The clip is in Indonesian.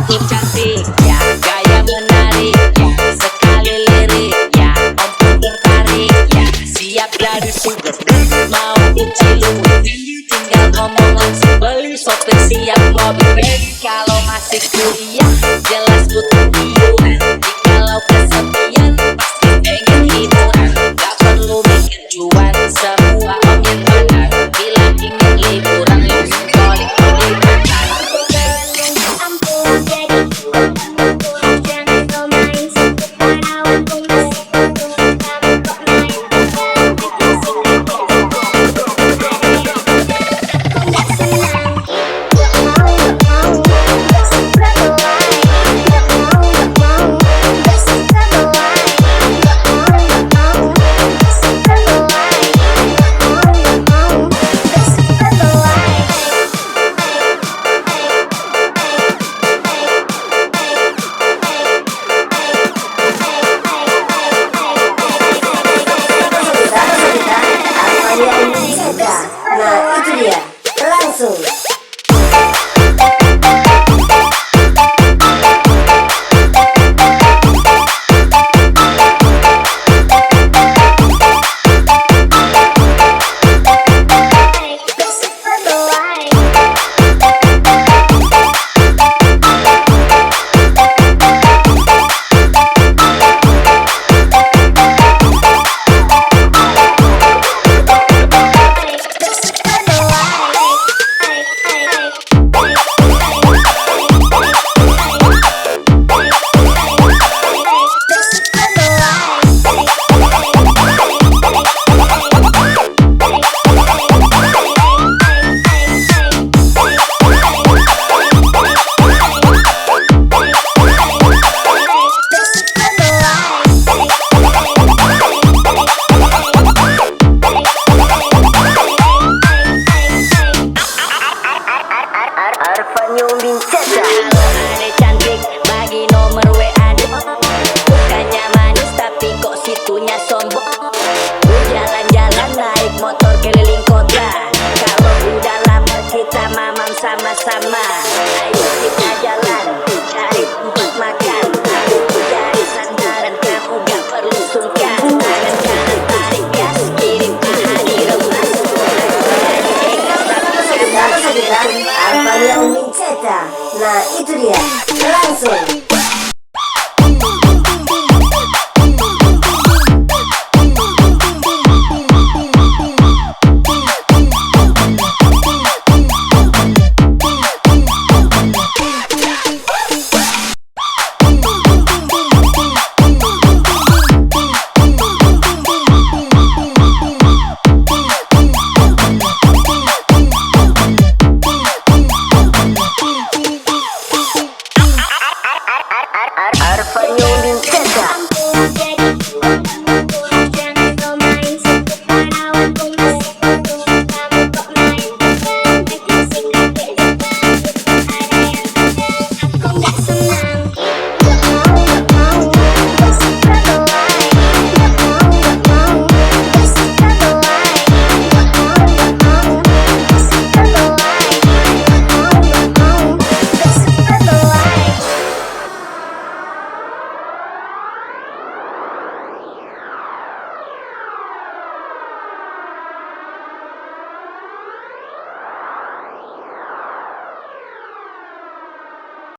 cantik ya, gaya menarik ya, sekali lirik ya, om pun tertarik ya. Siap jadi sugar mau dicium, tinggal ngomong langsung beli sopir siap mobil. Baby kalau masih kuliah jelas butuh hiburan, kalau kesepian pasti pengen hiburan. Gak perlu mikir cuan, semua om yang benar. Bila ingin liburan langsung balik mobil bakar. Nah itu dia, langsung. Ada cantik bagi nomor WA, bukannya manis tapi kok situnya sombong. Jalan-jalan naik motor keliling kota, kalau udah lama kita mamam sama-sama. Ayo kita jalan cari tempat makan, aku cari sandaran, kamu gak perlu sungkan. Tangan kanan tarik gas, kirim di remas. Alfanya Umi Ceta. Nah itu dia, langsung.